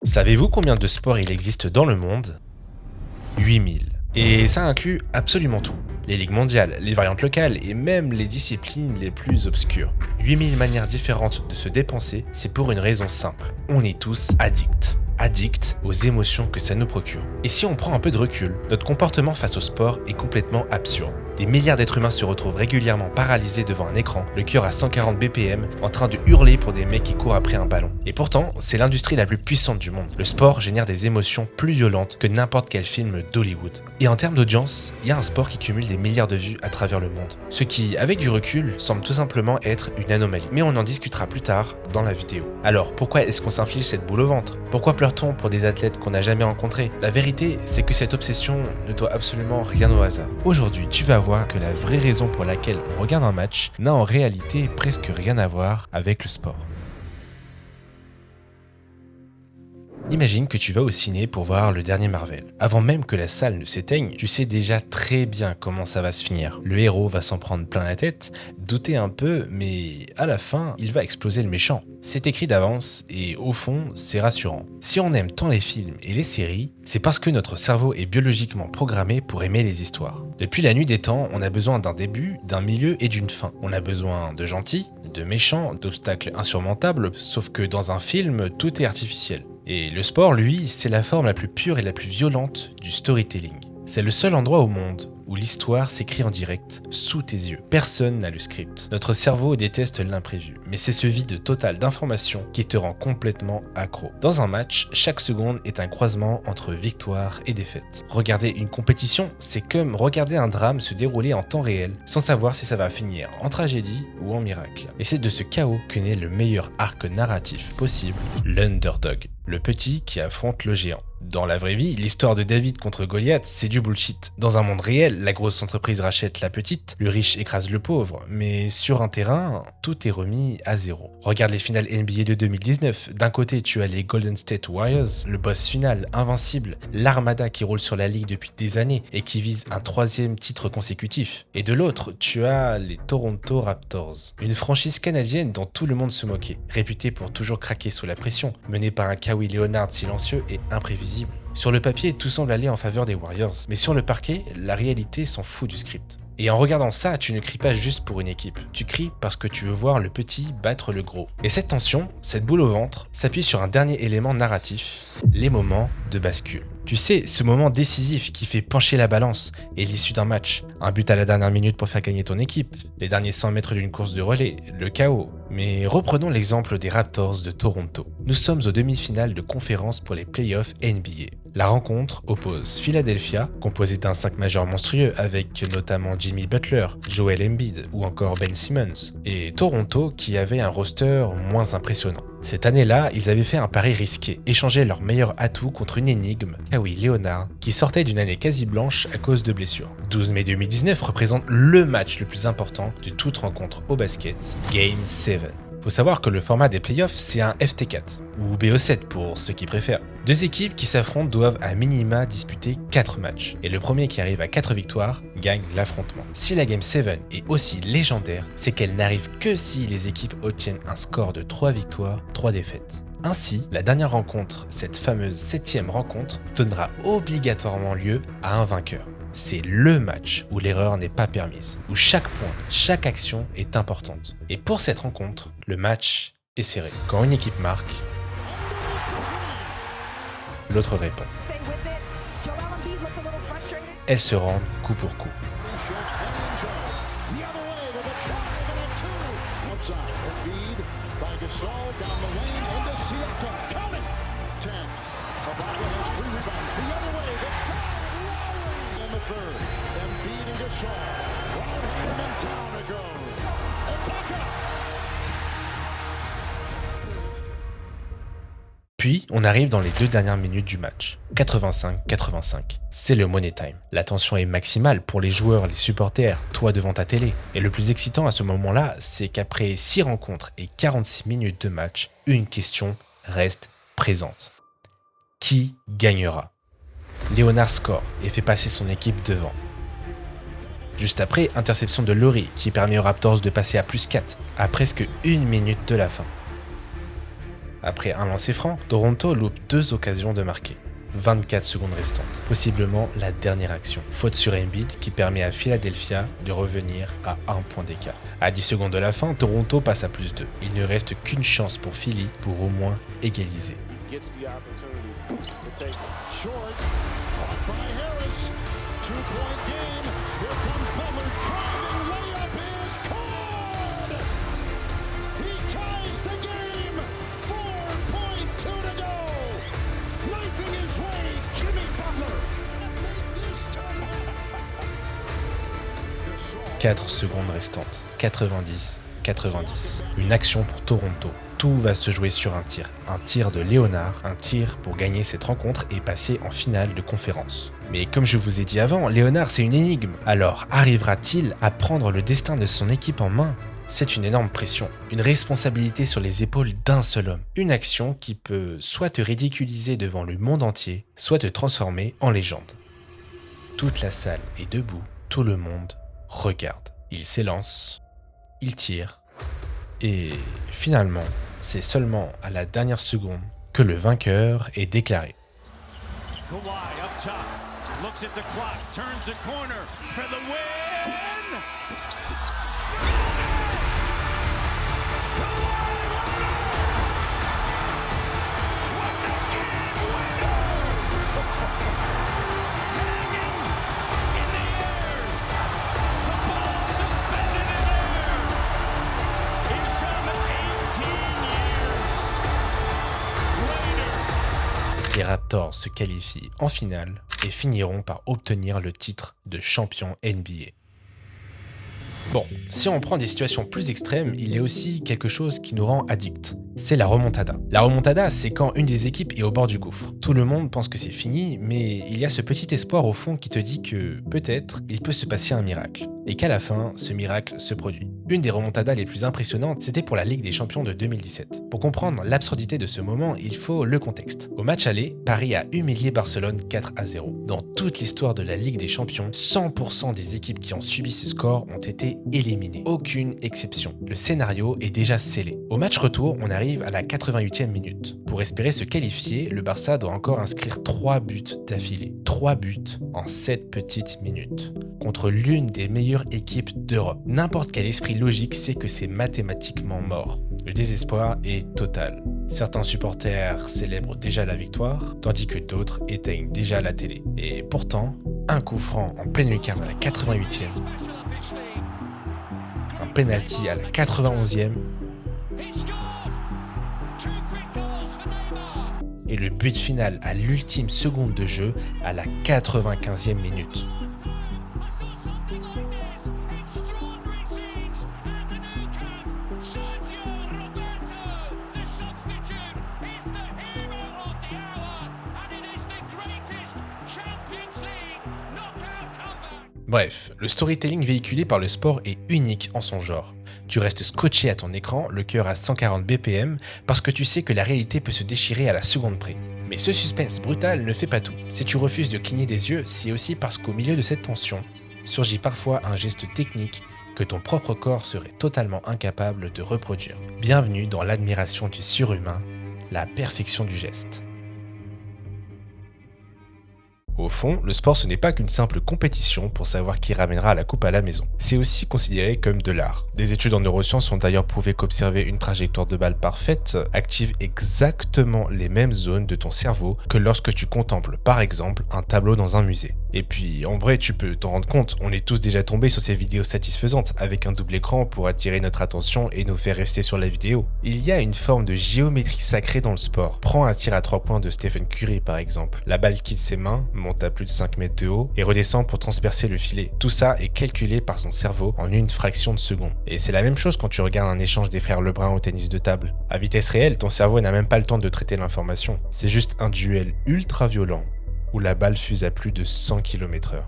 Savez-vous combien de sports il existe dans le monde? 8000. Et ça inclut absolument tout. Les ligues mondiales, les variantes locales et même les disciplines les plus obscures. 8000 manières différentes de se dépenser, c'est pour une raison simple. On est tous addicts. Addicts aux émotions que ça nous procure. Et si on prend un peu de recul, notre comportement face au sport est complètement absurde. Des milliards d'êtres humains se retrouvent régulièrement paralysés devant un écran, le cœur à 140 BPM, en train de hurler pour des mecs qui courent après un ballon. Et pourtant, c'est l'industrie la plus puissante du monde. Le sport génère des émotions plus violentes que n'importe quel film d'Hollywood. Et en termes d'audience, il y a un sport qui cumule des milliards de vues à travers le monde. Ce qui, avec du recul, semble tout simplement être une anomalie. Mais on en discutera plus tard dans la vidéo. Alors, pourquoi est-ce qu'on s'inflige cette boule au ventre? Pourquoi pleure-t-on pour des athlètes qu'on n'a jamais rencontrés? La vérité, c'est que cette obsession ne doit absolument rien au hasard. Aujourd'hui, tu vas voir que la vraie raison pour laquelle on regarde un match n'a en réalité presque rien à voir avec le sport. Imagine que tu vas au ciné pour voir le dernier Marvel. Avant même que la salle ne s'éteigne, tu sais déjà très bien comment ça va se finir. Le héros va s'en prendre plein la tête, douter un peu, mais à la fin, il va exploser le méchant. C'est écrit d'avance et au fond, c'est rassurant. Si on aime tant les films et les séries, c'est parce que notre cerveau est biologiquement programmé pour aimer les histoires. Depuis la nuit des temps, on a besoin d'un début, d'un milieu et d'une fin. On a besoin de gentils, de méchants, d'obstacles insurmontables, sauf que dans un film, tout est artificiel. Et le sport, lui, c'est la forme la plus pure et la plus violente du storytelling. C'est le seul endroit au monde où l'histoire s'écrit en direct, sous tes yeux. Personne n'a le script. Notre cerveau déteste l'imprévu, mais c'est ce vide total d'informations qui te rend complètement accro. Dans un match, chaque seconde est un croisement entre victoire et défaite. Regarder une compétition, c'est comme regarder un drame se dérouler en temps réel, sans savoir si ça va finir en tragédie ou en miracle. Et c'est de ce chaos que naît le meilleur arc narratif possible, l'underdog, le petit qui affronte le géant. Dans la vraie vie, l'histoire de David contre Goliath, c'est du bullshit. Dans un monde réel, la grosse entreprise rachète la petite, le riche écrase le pauvre, mais sur un terrain, tout est remis à zéro. Regarde les finales NBA de 2019. D'un côté, tu as les Golden State Warriors, le boss final, invincible, l'armada qui roule sur la ligue depuis des années et qui vise un 3e titre consécutif. Et de l'autre, tu as les Toronto Raptors, une franchise canadienne dont tout le monde se moquait, réputée pour toujours craquer sous la pression, menée par un Kawhi Leonard silencieux et imprévisible. Sur le papier, tout semble aller en faveur des Warriors, mais sur le parquet, la réalité s'en fout du script. Et en regardant ça, tu ne cries pas juste pour une équipe, tu cries parce que tu veux voir le petit battre le gros. Et cette tension, cette boule au ventre, s'appuie sur un dernier élément narratif, les moments de bascule. Tu sais, ce moment décisif qui fait pencher la balance est l'issue d'un match, un but à la dernière minute pour faire gagner ton équipe, les derniers 100 mètres d'une course de relais, le chaos. Mais reprenons l'exemple des Raptors de Toronto. Nous sommes aux demi-finales de conférence pour les playoffs NBA. La rencontre oppose Philadelphia, composée d'un 5 majeur monstrueux avec notamment Jimmy Butler, Joel Embiid ou encore Ben Simmons, et Toronto qui avait un roster moins impressionnant. Cette année-là, ils avaient fait un pari risqué, échanger leur meilleur atout contre une énigme, Kawhi Leonard, qui sortait d'une année quasi blanche à cause de blessures. 12 mai 2019 représente le match le plus important de toute rencontre au basket, Game 7. Faut savoir que le format des playoffs, c'est un FT4, ou BO7 pour ceux qui préfèrent. Deux équipes qui s'affrontent doivent à minima disputer 4 matchs, et le premier qui arrive à 4 victoires gagne l'affrontement. Si la Game 7 est aussi légendaire, c'est qu'elle n'arrive que si les équipes obtiennent un score de 3 victoires, 3 défaites. Ainsi, la dernière rencontre, cette fameuse 7e rencontre, donnera obligatoirement lieu à un vainqueur. C'est le match où l'erreur n'est pas permise, où chaque point, chaque action est importante. Et pour cette rencontre, le match est serré. Quand une équipe marque, l'autre répond. Elles se rendent coup pour coup. Puis, on arrive dans les 2 dernières minutes du match. 85-85. C'est le money time. La tension est maximale pour les joueurs, les supporters, toi devant ta télé. Et le plus excitant à ce moment-là, c'est qu'après 6 rencontres et 46 minutes de match, une question reste présente. Qui gagnera? Leonard score et fait passer son équipe devant. Juste après, interception de Laurie qui permet aux Raptors de passer à +4 à presque 1 minute de la fin. Après un lancer franc, Toronto loupe 2 occasions de marquer. 24 secondes restantes, possiblement la dernière action. Faute sur Embiid qui permet à Philadelphia de revenir à 1 point d'écart. À 10 secondes de la fin, Toronto passe à +2. Il ne reste qu'une chance pour Philly pour au moins égaliser. « 4 secondes restantes, 90. Une action pour Toronto. Tout va se jouer sur un tir de Léonard, un tir pour gagner cette rencontre et passer en finale de conférence. Mais comme je vous ai dit avant, Léonard c'est une énigme. Alors arrivera-t-il à prendre le destin de son équipe en main ? C'est une énorme pression, une responsabilité sur les épaules d'un seul homme. Une action qui peut soit te ridiculiser devant le monde entier, soit te transformer en légende. Toute la salle est debout, tout le monde regarde. Il s'élance, il tire, et finalement, c'est seulement à la dernière seconde que le vainqueur est déclaré. Kawhi up top, looks at the clock, turns the corner for the win! Les Raptors se qualifient en finale et finiront par obtenir le titre de champion NBA. Bon, si on prend des situations plus extrêmes, il y a aussi quelque chose qui nous rend addicts. C'est la remontada. La remontada, c'est quand une des équipes est au bord du gouffre. Tout le monde pense que c'est fini, mais il y a ce petit espoir au fond qui te dit que, peut-être, il peut se passer un miracle. Et qu'à la fin, ce miracle se produit. Une des remontadas les plus impressionnantes, c'était pour la Ligue des Champions de 2017. Pour comprendre l'absurdité de ce moment, il faut le contexte. Au match aller, Paris a humilié Barcelone 4-0. Dans toute l'histoire de la Ligue des Champions, 100% des équipes qui ont subi ce score ont été éliminées. Aucune exception. Le scénario est déjà scellé. Au match retour, on arrive à la 88e minute. Pour espérer se qualifier, le Barça doit encore inscrire 3 buts d'affilée. 3 buts en 7 petites minutes. Contre l'une des meilleures équipes d'Europe. N'importe quel esprit logique sait que c'est mathématiquement mort. Le désespoir est total. Certains supporters célèbrent déjà la victoire, tandis que d'autres éteignent déjà la télé. Et pourtant, un coup franc en pleine lucarne à la 88e, un penalty à la 91e, et le but final à l'ultime seconde de jeu à la 95e minute. Bref, le storytelling véhiculé par le sport est unique en son genre. Tu restes scotché à ton écran, le cœur à 140 BPM, parce que tu sais que la réalité peut se déchirer à la seconde près. Mais ce suspense brutal ne fait pas tout. Si tu refuses de cligner des yeux, c'est aussi parce qu'au milieu de cette tension, surgit parfois un geste technique que ton propre corps serait totalement incapable de reproduire. Bienvenue dans l'admiration du surhumain, la perfection du geste. Au fond, le sport ce n'est pas qu'une simple compétition pour savoir qui ramènera la coupe à la maison. C'est aussi considéré comme de l'art. Des études en neurosciences ont d'ailleurs prouvé qu'observer une trajectoire de balle parfaite active exactement les mêmes zones de ton cerveau que lorsque tu contemples par exemple un tableau dans un musée. Et puis en vrai tu peux t'en rendre compte, on est tous déjà tombés sur ces vidéos satisfaisantes avec un double écran pour attirer notre attention et nous faire rester sur la vidéo. Il y a une forme de géométrie sacrée dans le sport. Prends un tir à 3 points de Stephen Curry par exemple. La balle quitte ses mains, monte à plus de 5 mètres de haut et redescend pour transpercer le filet. Tout ça est calculé par son cerveau en une fraction de seconde. Et c'est la même chose quand tu regardes un échange des frères Lebrun au tennis de table. À vitesse réelle, ton cerveau n'a même pas le temps de traiter l'information. C'est juste un duel ultra violent où la balle fuse à plus de 100 km/h.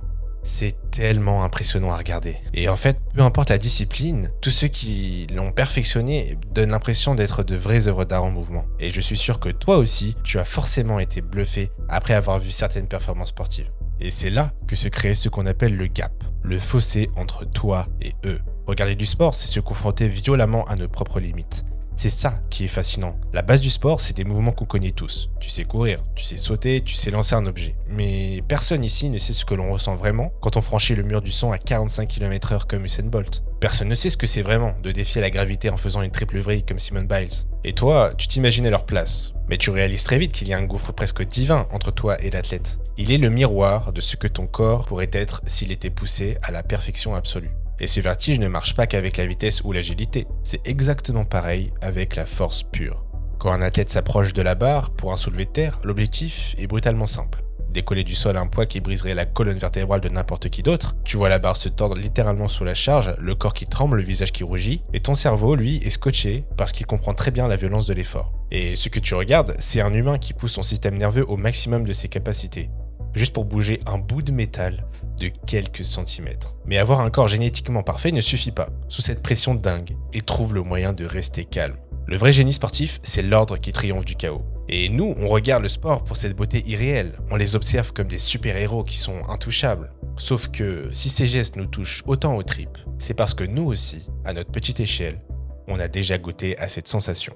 C'est tellement impressionnant à regarder. Et en fait, peu importe la discipline, tous ceux qui l'ont perfectionné donnent l'impression d'être de vraies œuvres d'art en mouvement. Et je suis sûr que toi aussi, tu as forcément été bluffé après avoir vu certaines performances sportives. Et c'est là que se crée ce qu'on appelle le gap, le fossé entre toi et eux. Regarder du sport, c'est se confronter violemment à nos propres limites. C'est ça qui est fascinant. La base du sport, c'est des mouvements qu'on connaît tous. Tu sais courir, tu sais sauter, tu sais lancer un objet. Mais personne ici ne sait ce que l'on ressent vraiment quand on franchit le mur du son à 45 km/h comme Usain Bolt. Personne ne sait ce que c'est vraiment de défier la gravité en faisant une triple vrille comme Simone Biles. Et toi, tu t'imagines à leur place. Mais tu réalises très vite qu'il y a un gouffre presque divin entre toi et l'athlète. Il est le miroir de ce que ton corps pourrait être s'il était poussé à la perfection absolue. Et ce vertige ne marche pas qu'avec la vitesse ou l'agilité. C'est exactement pareil avec la force pure. Quand un athlète s'approche de la barre pour un soulevé de terre, l'objectif est brutalement simple. Décoller du sol un poids qui briserait la colonne vertébrale de n'importe qui d'autre, tu vois la barre se tordre littéralement sous la charge, le corps qui tremble, le visage qui rougit, et ton cerveau, lui, est scotché parce qu'il comprend très bien la violence de l'effort. Et ce que tu regardes, c'est un humain qui pousse son système nerveux au maximum de ses capacités, juste pour bouger un bout de métal de quelques centimètres. Mais avoir un corps génétiquement parfait ne suffit pas, sous cette pression dingue, et trouve le moyen de rester calme. Le vrai génie sportif, c'est l'ordre qui triomphe du chaos. Et nous, on regarde le sport pour cette beauté irréelle. On les observe comme des super-héros qui sont intouchables. Sauf que si ces gestes nous touchent autant aux tripes, c'est parce que nous aussi, à notre petite échelle, on a déjà goûté à cette sensation.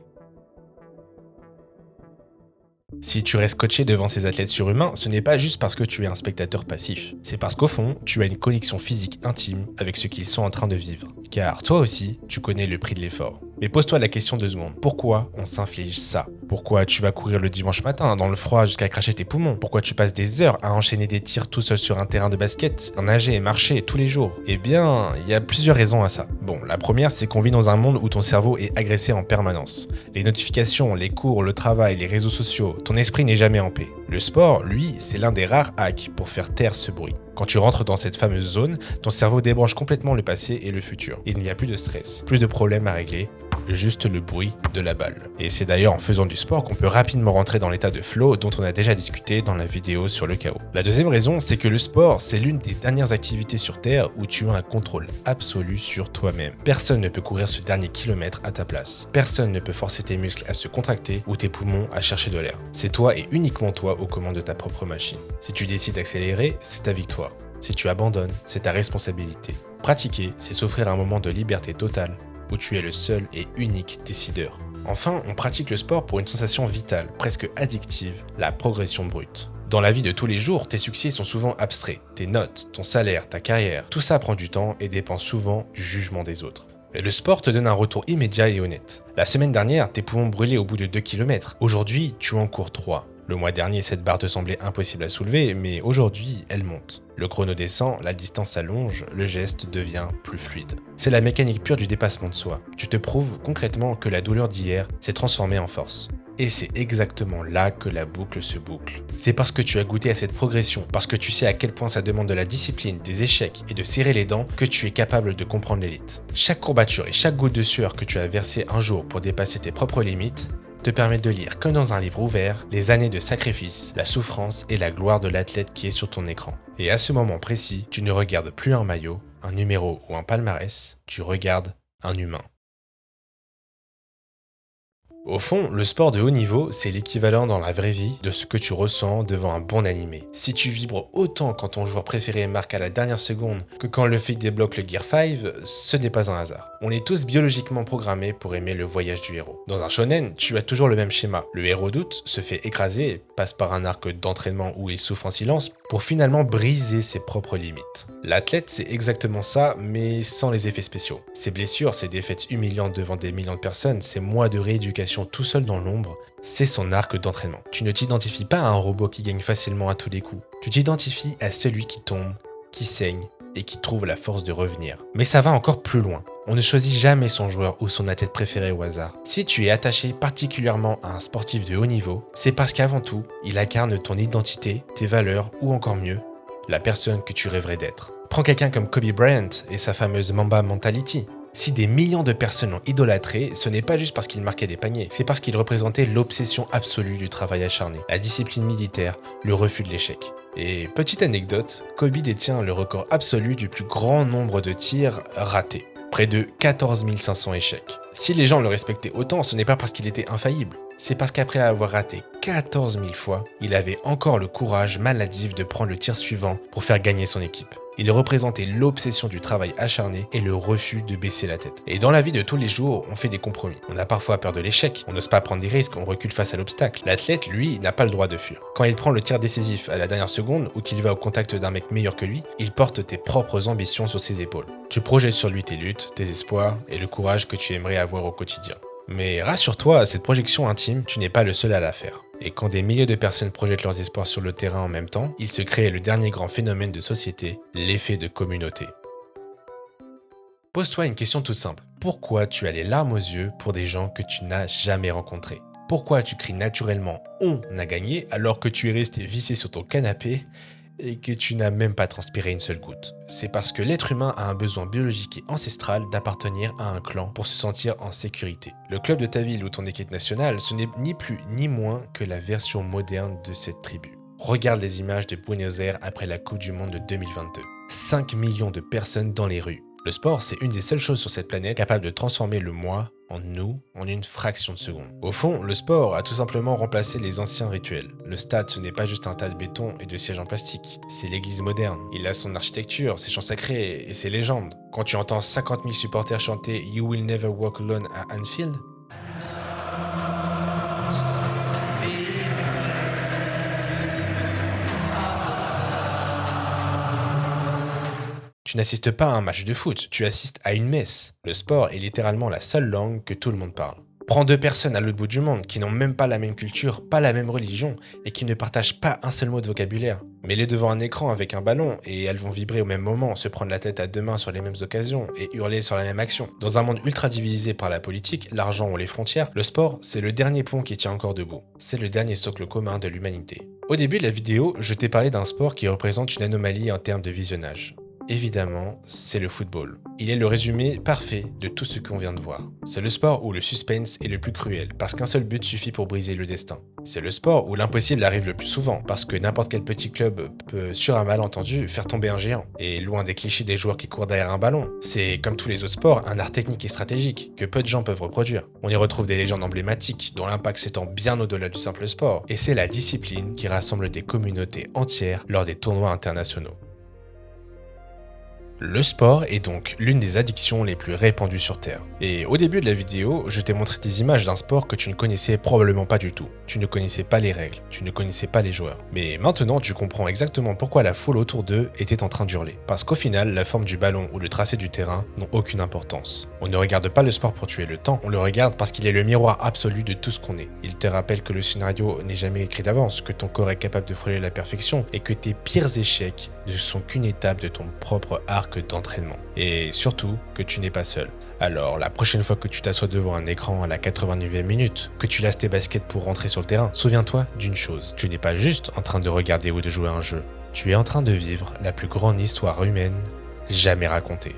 Si tu restes coaché devant ces athlètes surhumains, ce n'est pas juste parce que tu es un spectateur passif. C'est parce qu'au fond, tu as une connexion physique intime avec ce qu'ils sont en train de vivre. Car toi aussi, tu connais le prix de l'effort. Mais pose-toi la question 2 secondes. Pourquoi on s'inflige ça? Pourquoi tu vas courir le dimanche matin dans le froid jusqu'à cracher tes poumons? Pourquoi tu passes des heures à enchaîner des tirs tout seul sur un terrain de basket, à nager et marcher tous les jours? Eh bien, il y a plusieurs raisons à ça. Bon, la première, c'est qu'on vit dans un monde où ton cerveau est agressé en permanence. Les notifications, les cours, le travail, les réseaux sociaux, ton esprit n'est jamais en paix. Le sport, lui, c'est l'un des rares hacks pour faire taire ce bruit. Quand tu rentres dans cette fameuse zone, ton cerveau débranche complètement le passé et le futur. Il n'y a plus de stress, plus de problèmes à régler, juste le bruit de la balle. Et c'est d'ailleurs en faisant du sport qu'on peut rapidement rentrer dans l'état de flow dont on a déjà discuté dans la vidéo sur le chaos. La deuxième raison, c'est que le sport, c'est l'une des dernières activités sur Terre où tu as un contrôle absolu sur toi-même. Personne ne peut courir ce dernier kilomètre à ta place. Personne ne peut forcer tes muscles à se contracter ou tes poumons à chercher de l'air. C'est toi et uniquement toi aux commandes de ta propre machine. Si tu décides d'accélérer, c'est ta victoire. Si tu abandonnes, c'est ta responsabilité. Pratiquer, c'est s'offrir un moment de liberté totale où tu es le seul et unique décideur. Enfin, on pratique le sport pour une sensation vitale, presque addictive, la progression brute. Dans la vie de tous les jours, tes succès sont souvent abstraits. Tes notes, ton salaire, ta carrière, tout ça prend du temps et dépend souvent du jugement des autres. Et le sport te donne un retour immédiat et honnête. La semaine dernière, tes poumons brûlaient au bout de 2 km. Aujourd'hui, tu en cours 3. Le mois dernier, cette barre te semblait impossible à soulever, mais aujourd'hui, elle monte. Le chrono descend, la distance s'allonge, le geste devient plus fluide. C'est la mécanique pure du dépassement de soi. Tu te prouves concrètement que la douleur d'hier s'est transformée en force. Et c'est exactement là que la boucle se boucle. C'est parce que tu as goûté à cette progression, parce que tu sais à quel point ça demande de la discipline, des échecs et de serrer les dents, que tu es capable de comprendre l'élite. Chaque courbature et chaque goutte de sueur que tu as versée un jour pour dépasser tes propres limites, te permet de lire comme dans un livre ouvert les années de sacrifice, la souffrance et la gloire de l'athlète qui est sur ton écran. Et à ce moment précis, tu ne regardes plus un maillot, un numéro ou un palmarès, tu regardes un humain. Au fond, le sport de haut niveau, c'est l'équivalent dans la vraie vie de ce que tu ressens devant un bon animé. Si tu vibres autant quand ton joueur préféré marque à la dernière seconde que quand le flic débloque le Gear 5, ce n'est pas un hasard. On est tous biologiquement programmés pour aimer le voyage du héros. Dans un shonen, tu as toujours le même schéma. Le héros doute, se fait écraser, passe par un arc d'entraînement où il souffre en silence pour finalement briser ses propres limites. L'athlète, c'est exactement ça, mais sans les effets spéciaux. Ses blessures, ses défaites humiliantes devant des millions de personnes, ses mois de rééducation tout seul dans l'ombre, c'est son arc d'entraînement. Tu ne t'identifies pas à un robot qui gagne facilement à tous les coups. Tu t'identifies à celui qui tombe, qui saigne et qui trouve la force de revenir. Mais ça va encore plus loin. On ne choisit jamais son joueur ou son athlète préféré au hasard. Si tu es attaché particulièrement à un sportif de haut niveau, c'est parce qu'avant tout, il incarne ton identité, tes valeurs ou encore mieux, la personne que tu rêverais d'être. Prends quelqu'un comme Kobe Bryant et sa fameuse Mamba Mentality. Si des millions de personnes l'ont idolâtré, ce n'est pas juste parce qu'il marquait des paniers, c'est parce qu'il représentait l'obsession absolue du travail acharné, la discipline militaire, le refus de l'échec. Et petite anecdote, Kobe détient le record absolu du plus grand nombre de tirs ratés. Près de 14 500 échecs. Si les gens le respectaient autant, ce n'est pas parce qu'il était infaillible. C'est parce qu'après avoir raté 14 000 fois, il avait encore le courage maladif de prendre le tir suivant pour faire gagner son équipe. Il représentait l'obsession du travail acharné et le refus de baisser la tête. Et dans la vie de tous les jours, on fait des compromis. On a parfois peur de l'échec, on n'ose pas prendre des risques, on recule face à l'obstacle. L'athlète, lui, n'a pas le droit de fuir. Quand il prend le tir décisif à la dernière seconde ou qu'il va au contact d'un mec meilleur que lui, il porte tes propres ambitions sur ses épaules. Tu projettes sur lui tes luttes, tes espoirs et le courage que tu aimerais avoir au quotidien. Mais rassure-toi, cette projection intime, tu n'es pas le seul à la faire. Et quand des milliers de personnes projettent leurs espoirs sur le terrain en même temps, il se crée le dernier grand phénomène de société, l'effet de communauté. Pose-toi une question toute simple. Pourquoi tu as les larmes aux yeux pour des gens que tu n'as jamais rencontrés? Pourquoi tu cries naturellement « on a gagné » alors que tu es resté vissé sur ton canapé et que tu n'as même pas transpiré une seule goutte? C'est parce que l'être humain a un besoin biologique et ancestral d'appartenir à un clan pour se sentir en sécurité. Le club de ta ville ou ton équipe nationale, ce n'est ni plus ni moins que la version moderne de cette tribu. Regarde les images de Buenos Aires après la Coupe du Monde de 2022. 5 millions de personnes dans les rues. Le sport, c'est une des seules choses sur cette planète capable de transformer le moi en nous en une fraction de seconde. Au fond, le sport a tout simplement remplacé les anciens rituels. Le stade, ce n'est pas juste un tas de béton et de sièges en plastique. C'est l'église moderne. Il a son architecture, ses chants sacrés et ses légendes. Quand tu entends 50 000 supporters chanter « You will never walk alone » à Anfield, tu n'assistes pas à un match de foot, tu assistes à une messe. Le sport est littéralement la seule langue que tout le monde parle. Prends deux personnes à l'autre bout du monde qui n'ont même pas la même culture, pas la même religion et qui ne partagent pas un seul mot de vocabulaire. Mets-les devant un écran avec un ballon et elles vont vibrer au même moment, se prendre la tête à deux mains sur les mêmes occasions et hurler sur la même action. Dans un monde ultra divisé par la politique, l'argent ou les frontières, le sport, c'est le dernier pont qui tient encore debout. C'est le dernier socle commun de l'humanité. Au début de la vidéo, je t'ai parlé d'un sport qui représente une anomalie en termes de visionnage. Évidemment, c'est le football. Il est le résumé parfait de tout ce qu'on vient de voir. C'est le sport où le suspense est le plus cruel, parce qu'un seul but suffit pour briser le destin. C'est le sport où l'impossible arrive le plus souvent, parce que n'importe quel petit club peut, sur un malentendu, faire tomber un géant. Et loin des clichés des joueurs qui courent derrière un ballon, c'est, comme tous les autres sports, un art technique et stratégique, que peu de gens peuvent reproduire. On y retrouve des légendes emblématiques, dont l'impact s'étend bien au-delà du simple sport. Et c'est la discipline qui rassemble des communautés entières lors des tournois internationaux. Le sport est donc l'une des addictions les plus répandues sur Terre. Et au début de la vidéo, je t'ai montré des images d'un sport que tu ne connaissais probablement pas du tout. Tu ne connaissais pas les règles, tu ne connaissais pas les joueurs. Mais maintenant, tu comprends exactement pourquoi la foule autour d'eux était en train d'hurler. Parce qu'au final, la forme du ballon ou le tracé du terrain n'ont aucune importance. On ne regarde pas le sport pour tuer le temps, on le regarde parce qu'il est le miroir absolu de tout ce qu'on est. Il te rappelle que le scénario n'est jamais écrit d'avance, que ton corps est capable de frôler la perfection et que tes pires échecs ne sont qu'une étape de ton propre arc d'entraînement. Et surtout, que tu n'es pas seul. Alors, la prochaine fois que tu t'assois devant un écran à la 89e minute, que tu lasses tes baskets pour rentrer sur le terrain, souviens-toi d'une chose. Tu n'es pas juste en train de regarder ou de jouer à un jeu. Tu es en train de vivre la plus grande histoire humaine jamais racontée.